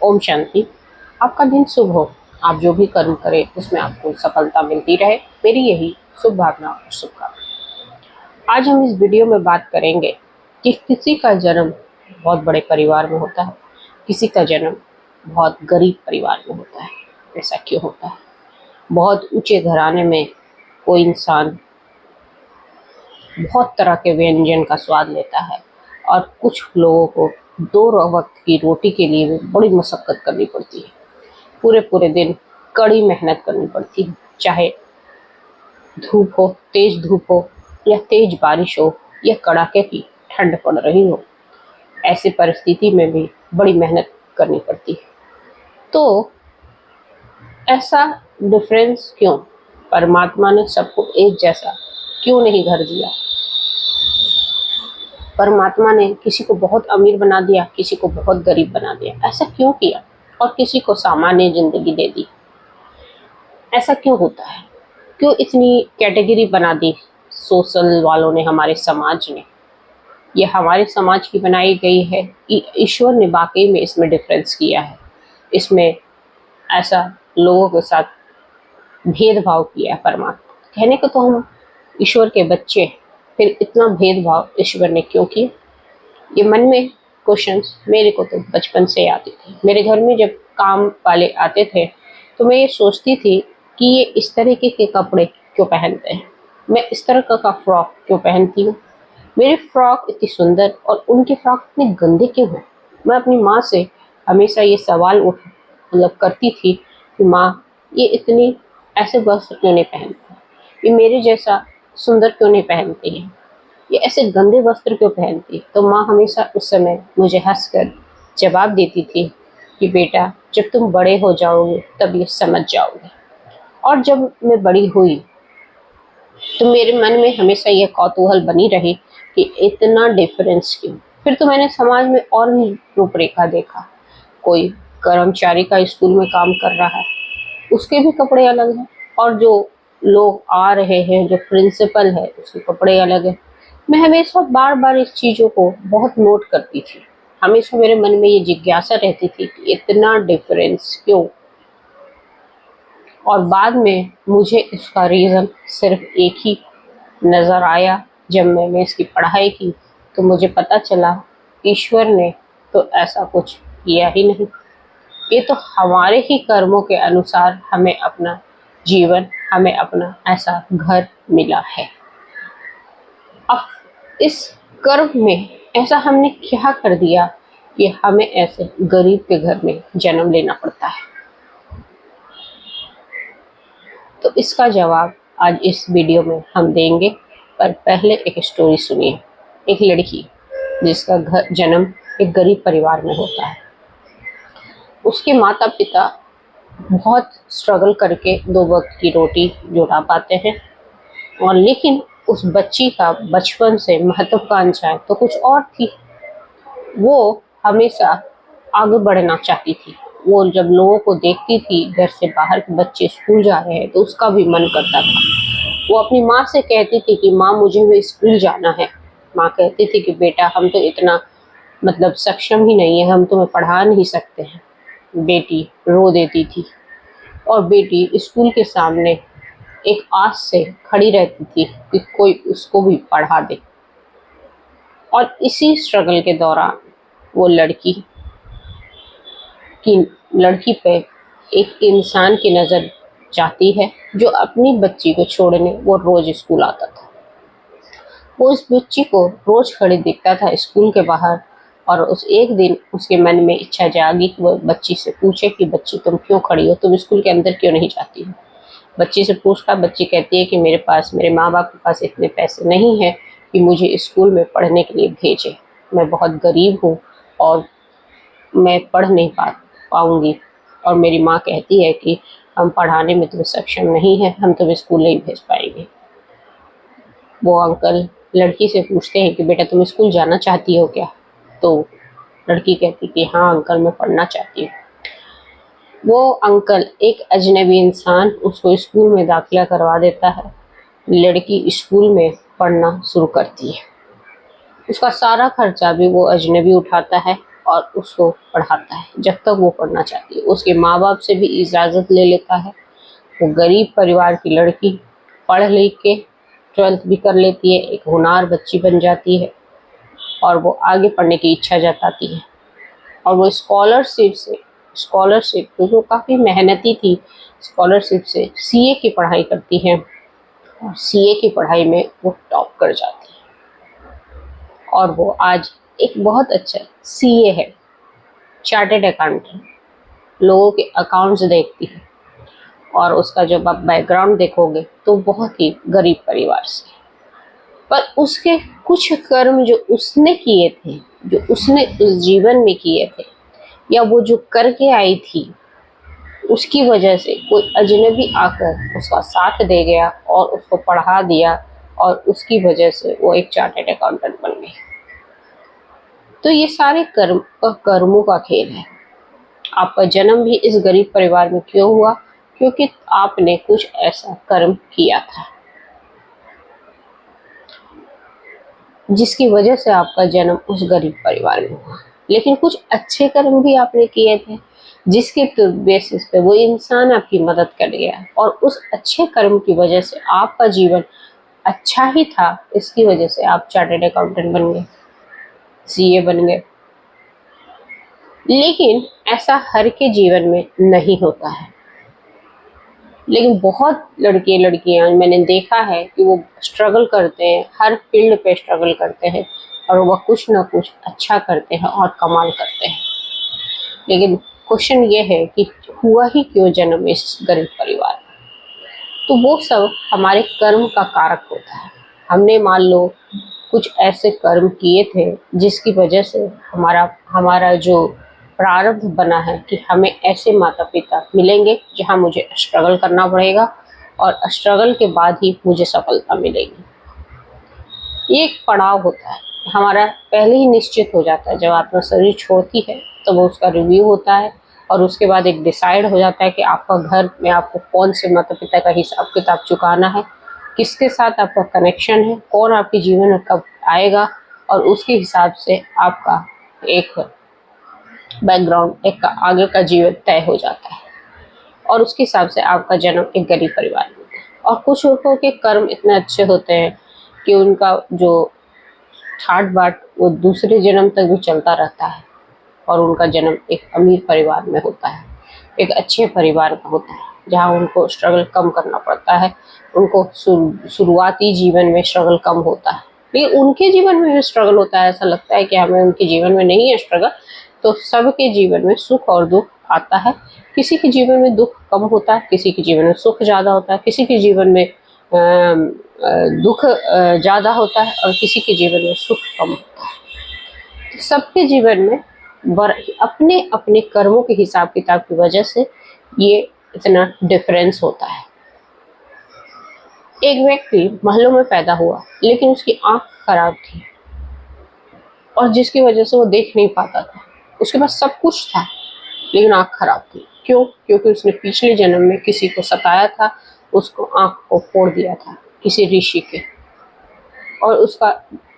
ओम शांति। आपका दिन शुभ हो। आप जो भी कर्म करें उसमें आपको सफलता मिलती रहे, मेरी यही शुभ भावना और शुभकामना। आज हम इस वीडियो में बात करेंगे कि किसी का जन्म बहुत बड़े परिवार में होता है, किसी का जन्म बहुत गरीब परिवार में होता है। ऐसा क्यों होता है? बहुत ऊंचे घराने में कोई इंसान बहुत तरह के व्यंजन का स्वाद लेता है और कुछ लोगों को दो वक्त की रोटी के लिए भी बड़ी मशक्कत करनी पड़ती है। पूरे पूरे दिन कड़ी मेहनत करनी पड़ती है, चाहे धूप हो, तेज धूप हो या तेज बारिश हो या कड़ाके की ठंड पड़ रही हो। ऐसी परिस्थिति में भी बड़ी मेहनत करनी पड़ती है। तो ऐसा डिफरेंस क्यों? परमात्मा ने सबको एक जैसा क्यों नहीं घर दिया? परमात्मा ने किसी को बहुत अमीर बना दिया, किसी को बहुत गरीब बना दिया। ऐसा क्यों किया? और किसी को सामान्य जिंदगी दे दी। ऐसा क्यों होता है? क्यों इतनी कैटेगरी बना दी सोशल वालों ने, हमारे समाज ने? ये हमारे समाज की बनाई गई है कि ईश्वर ने वाकई में इसमें डिफरेंस किया है। इसमें ऐसा लोगों के साथ भेदभाव किया है परमात्मा। कहने को तो हम ईश्वर के बच्चे हैं, फिर इतना भेदभाव ईश्वर ने क्यों किया? ये मन में क्वेश्चंस मेरे को तो बचपन से आते थे। मेरे घर में जब काम वाले आते थे तो मैं ये सोचती थी कि ये इस तरीके के कपड़े क्यों पहनते हैं, मैं इस तरह का फ्रॉक क्यों पहनती हूँ, मेरी फ्रॉक इतनी सुंदर और उनके फ्रॉक इतने गंदे क्यों हैं। मैं अपनी माँ से हमेशा ये सवाल करती थी कि माँ, ये इतनी ऐसे वस्त्र क्यों नहीं पहनती, ये मेरे जैसा सुंदर क्यों नहीं पहनती है, ये ऐसे गंदे वस्त्र क्यों पहनती? तो माँ हमेशा उस समय मुझे हंसकर जवाब देती थी कि बेटा, जब तुम बड़े हो जाओगे तब ये समझ जाओगे। और जब मैं बड़ी हुई तो मेरे मन में हमेशा यह कौतूहल बनी रही कि इतना डिफरेंस क्यों। फिर तो मैंने समाज में और भी रूपरेखा देखा। कोई कर्मचारी का स्कूल में काम कर रहा है, उसके भी कपड़े अलग हैं, और जो लोग आ रहे हैं, जो प्रिंसिपल है, उसके कपड़े अलग हैं। मैं हमेशा बार बार इस चीज़ों को बहुत नोट करती थी। हमेशा मेरे मन में ये जिज्ञासा रहती थी कि इतना डिफरेंस क्यों। और बाद में मुझे इसका रीज़न सिर्फ एक ही नज़र आया। जब मैंने इसकी पढ़ाई की तो मुझे पता चला ईश्वर ने तो ऐसा कुछ किया ही नहीं। ये तो हमारे ही कर्मों के अनुसार हमें अपना जीवन, हमें अपना ऐसा घर मिला है। अब इस कर्म में ऐसा हमने क्या कर दिया कि हमें ऐसे गरीब के घर में जन्म लेना पड़ता है? तो इसका जवाब आज इस वीडियो में हम देंगे, पर पहले एक स्टोरी सुनिए। एक लड़की जिसका जन्म एक गरीब परिवार में होता है। उसके माता पिता बहुत स्ट्रगल करके दो वक्त की रोटी जुटा पाते हैं, और लेकिन उस बच्ची का बचपन से महत्वाकांक्षाएं तो कुछ और थी। वो हमेशा आगे बढ़ना चाहती थी। वो जब लोगों को देखती थी घर से बाहर के बच्चे स्कूल जा रहे हैं तो उसका भी मन करता था। वो अपनी माँ से कहती थी कि माँ, मुझे भी स्कूल जाना है। माँ कहती थी कि बेटा, हम तो इतना सक्षम ही नहीं है, हम तुम्हें पढ़ा नहीं सकते हैं। बेटी रो देती थी और बेटी स्कूल के सामने एक आस से खड़ी रहती थी कि कोई उसको भी पढ़ा दे। और इसी स्ट्रगल के दौरान वो लड़की पे एक इंसान की नज़र जाती है जो अपनी बच्ची को छोड़ने वो रोज स्कूल आता था। वो उस बच्ची को रोज खड़ी दिखता था स्कूल के बाहर, और उस एक दिन उसके मन में इच्छा जागी कि वो बच्ची से पूछे कि बच्ची, तुम क्यों खड़ी हो, तुम स्कूल के अंदर क्यों नहीं जाती हो? बच्ची से पूछता, बच्ची कहती है कि मेरे माँ बाप के पास इतने पैसे नहीं हैं कि मुझे स्कूल में पढ़ने के लिए भेजे। मैं बहुत गरीब हूँ और मैं पढ़ नहीं पाऊंगी, और मेरी माँ कहती है कि हम पढ़ाने में तुम्हें सक्षम नहीं है, हम तुम्हें स्कूल नहीं भेज पाएंगे। वो अंकल लड़की से पूछते हैं कि बेटा, तुम स्कूल जाना चाहती हो क्या? तो लड़की कहती कि हाँ अंकल, मैं पढ़ना चाहती हूँ। वो अंकल, एक अजनबी इंसान, उसको स्कूल में दाखिला करवा देता है। लड़की स्कूल में पढ़ना शुरू करती है। उसका सारा खर्चा भी वो अजनबी उठाता है, और उसको पढ़ाता है जब तक वो पढ़ना चाहती है। उसके माँ बाप से भी इजाज़त ले लेता है। वो गरीब परिवार की लड़की पढ़ लिख के 12th भी कर लेती है, एक होनहार बच्ची बन जाती है और वो आगे पढ़ने की इच्छा जताती है। और वो स्कॉलरशिप क्योंकि वो काफ़ी मेहनती थी, स्कॉलरशिप से सीए की पढ़ाई करती है और सीए की पढ़ाई में वो टॉप कर जाती है और वो आज एक बहुत अच्छा सीए है, चार्टेड अकाउंटेंट, लोगों के अकाउंट्स देखती है। और उसका जब आप बैकग्राउंड देखोगे तो बहुत ही गरीब परिवार से, पर उसके कुछ कर्म जो उसने किए थे, जो उसने उस जीवन में किए थे, या वो जो करके आई थी, उसकी वजह से कोई अजनबी आकर उसका साथ दे गया और उसको पढ़ा दिया और उसकी वजह से वो एक चार्टर्ड अकाउंटेंट बन गई। तो ये सारे कर्मों का खेल है। आपका जन्म भी इस गरीब परिवार में क्यों हुआ? क्योंकि आपने कुछ ऐसा कर्म किया था जिसकी वजह से आपका जन्म उस गरीब परिवार में हुआ। लेकिन कुछ अच्छे कर्म भी आपने किए थे जिसके बेसिस पे वो इंसान आपकी मदद कर गया और उस अच्छे कर्म की वजह से आपका जीवन अच्छा ही था। इसकी वजह से आप चार्टर्ड अकाउंटेंट बन गए, सीए बन गए। लेकिन ऐसा हर के जीवन में नहीं होता है। लेकिन बहुत लड़के लड़कियां मैंने देखा है कि वो स्ट्रगल करते हैं, हर फील्ड पे स्ट्रगल करते हैं और वह कुछ ना कुछ अच्छा करते हैं और कमाल करते हैं। लेकिन क्वेश्चन ये है कि हुआ ही क्यों जन्म इस गरीब परिवार में? तो वो सब हमारे कर्म का कारक होता है। हमने मान लो कुछ ऐसे कर्म किए थे जिसकी वजह से हमारा जो प्रारब्ध बना है कि हमें ऐसे माता पिता मिलेंगे जहाँ मुझे स्ट्रगल करना पड़ेगा और स्ट्रगल के बाद ही मुझे सफलता मिलेगी। ये एक पड़ाव होता है, हमारा पहले ही निश्चित हो जाता है। जब आत्मा शरीर छोड़ती है तो वो उसका रिव्यू होता है और उसके बाद एक डिसाइड हो जाता है कि आपका घर में आपको कौन से माता पिता का हिसाब किताब चुकाना है, किसके साथ आपका कनेक्शन है, कौन आपके जीवन में कब आएगा, और उसके हिसाब से आपका एक बैकग्राउंड, एक आगे का जीवन तय हो जाता है और उसके हिसाब से आपका जन्म एक गरीब परिवार में होता है। और कुछ लोगों के कर्म इतने अच्छे होते हैं कि उनका जो ठाट बाट वो दूसरे जन्म तक भी चलता रहता है और उनका जन्म एक अमीर परिवार में होता है, एक अच्छे परिवार में होता है जहाँ उनको स्ट्रगल कम करना पड़ता है। उनको शुरुआती जीवन में स्ट्रगल कम होता है, लेकिन उनके जीवन में भी स्ट्रगल होता है। ऐसा लगता है कि हमें उनके जीवन में नहीं है स्ट्रगल। तो सबके जीवन में सुख और दुख आता है। किसी के जीवन में दुख कम होता है, किसी के जीवन में सुख ज़्यादा होता है, किसी के जीवन में दुख ज़्यादा होता है और किसी के जीवन में सुख कम होता है। तो सबके जीवन में अपने अपने कर्मों के हिसाब किताब की वजह से ये इतना डिफरेंस होता है। एक व्यक्ति महलों में पैदा हुआ लेकिन उसकी आंख खराब थी और जिसकी वजह से वो देख नहीं पाता था। उसके पास सब कुछ था लेकिन आंख खराब थी। क्यों? क्योंकि उसने पिछले जन्म में किसी को सताया था, उसको आंख को फोड़ दिया था किसी ऋषि के, और उसका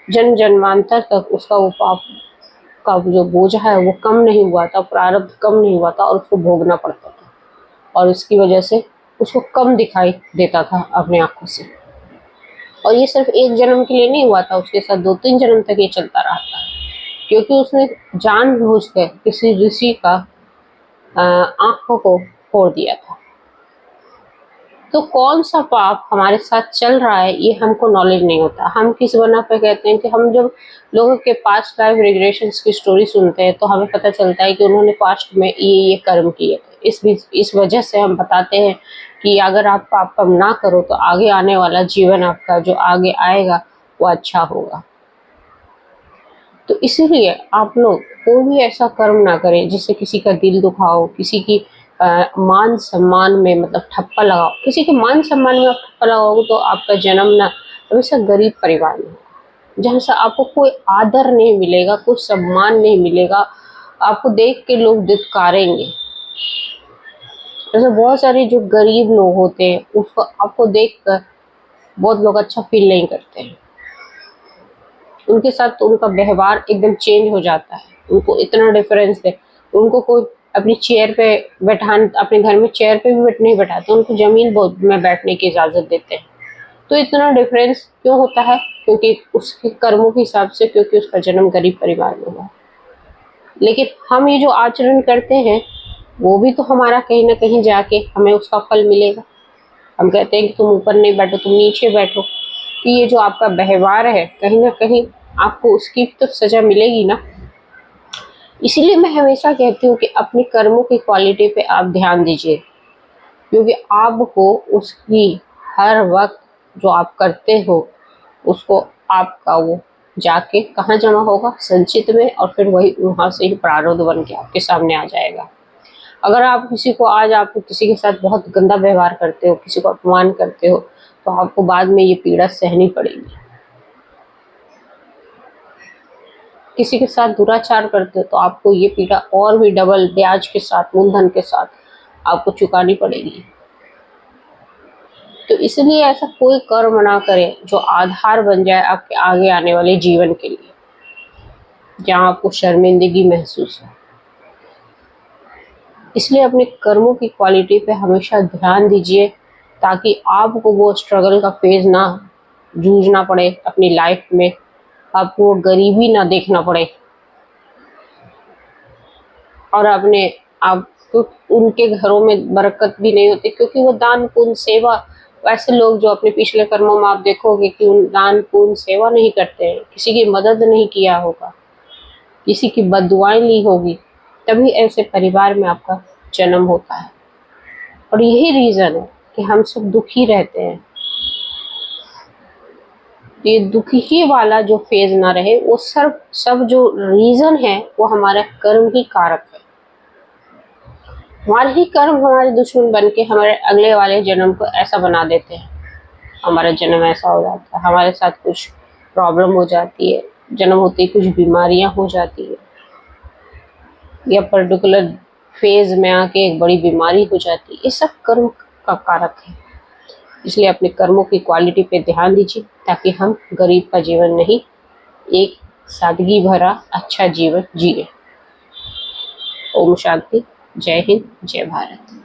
जन्म जन्मांतर तक उसका वो पाप का जो बोझ है वो कम नहीं हुआ था, प्रारब्ध कम नहीं हुआ था और उसको भोगना पड़ता था और इसकी वजह से उसको कम दिखाई देता था अपने आंखों से। और ये सिर्फ एक जन्म के लिए नहीं हुआ था, उसके साथ 2-3 जन्म तक ये चलता रहा था, क्योंकि उसने जानबूझकर किसी ऋषि का आंखों को फोड़ दिया था। तो कौन सा पाप हमारे साथ चल रहा है ये हमको नॉलेज नहीं होता। हम किस बना पे कहते हैं कि हम जब लोगों के पास्ट लाइफ रिग्रेशंस की स्टोरी सुनते हैं तो हमें पता चलता है कि उन्होंने पास्ट में ये कर्म किए थे। इस वजह से हम बताते हैं कि अगर आप पाप कम ना करो तो आगे आने वाला जीवन आपका जो आगे आएगा वो अच्छा होगा। तो इसीलिए आप लोग कोई भी ऐसा कर्म ना करें जिससे किसी का दिल दुखाओ, किसी की मान सम्मान में मतलब ठप्पा लगाओ। किसी के मान सम्मान में आप ठप्पा लगाओगे तो आपका जन्म ना हमेशा गरीब परिवार में होगा, जहाँ से आपको कोई आदर नहीं मिलेगा, कोई सम्मान नहीं मिलेगा, आपको देख के लोग धिक्कारेंगे। जैसे बहुत सारे जो गरीब लोग होते हैं उसको आपको देख कर बहुत लोग अच्छा फील नहीं करते हैं, उनके साथ तो उनका व्यवहार एकदम चेंज हो जाता है, उनको इतना डिफरेंस दे। उनको कोई अपनी चेयर पे बैठान अपने घर में चेयर पे भी नहीं बैठाते, उनको ज़मीन में बैठने की इजाज़त देते हैं। तो इतना डिफरेंस क्यों होता है? क्योंकि उसके कर्मों के हिसाब से, क्योंकि उसका जन्म गरीब परिवार में हुआ। लेकिन हम ये जो आचरण करते हैं वो भी तो हमारा कहीं ना कहीं जाके हमें उसका फल मिलेगा। हम कहते हैं कि तुम ऊपर नहीं बैठो, तुम नीचे बैठो, कि ये जो आपका व्यवहार है कहीं ना कहीं आपको उसकी तो सजा मिलेगी ना। इसीलिए मैं हमेशा कहती हूँ कि अपने कर्मों की क्वालिटी पे आप ध्यान दीजिए, क्योंकि आपको उसकी हर वक्त जो आप करते हो उसको आपका वो जाके कहाँ जमा होगा? संचित में, और फिर वही वहाँ से ही प्रारब्ध बन के आपके सामने आ जाएगा। अगर आप किसी को आज आप किसी के साथ बहुत गंदा व्यवहार करते हो, किसी को अपमान करते हो, तो आपको बाद में ये पीड़ा सहनी पड़ेगी। किसी के साथ दुराचार करते हो तो आपको ये पीड़ा और भी डबल ब्याज के साथ, मूलधन के साथ आपको चुकानी पड़ेगी। तो इसलिए ऐसा कोई कर्म ना करें जो आधार बन जाए आपके आगे आने वाले जीवन के लिए, जहाँ आपको शर्मिंदगी महसूस हो। इसलिए अपने कर्मों की क्वालिटी पे हमेशा ध्यान दीजिए, ताकि आपको वो स्ट्रगल का फेज ना जूझना पड़े अपनी लाइफ में, आपको वो गरीबी ना देखना पड़े, और अपने आप उनके घरों में बरकत भी नहीं होती, क्योंकि वो दान पुण्य सेवा, वैसे लोग जो अपने पिछले कर्मों में आप देखोगे कि उन दान पुण्य सेवा नहीं करते हैं, किसी की मदद नहीं किया होगा, किसी की बददुआएं ली होगी, तभी ऐसे परिवार में आपका जन्म होता है। और यही रीज़न है कि हम सब दुखी रहते हैं। ये दुखी वाला जो फेज ना रहे, वो सब जो रीज़न है वो हमारा कर्म ही कारक है। हमारे ही कर्म हमारे दुश्मन बन के हमारे अगले वाले जन्म को ऐसा बना देते हैं। हमारा जन्म ऐसा हो जाता है, हमारे साथ कुछ प्रॉब्लम हो जाती है, जन्म होते ही कुछ बीमारियां हो जाती है, या पर्टिकुलर फेज में आके एक बड़ी बीमारी हो जाती है। ये सब कर्म का कारक है। इसलिए अपने कर्मों की क्वालिटी पे ध्यान दीजिए, ताकि हम गरीब का जीवन नहीं, एक सादगी भरा अच्छा जीवन जिए। ओम शांति। जय हिंद, जय भारत।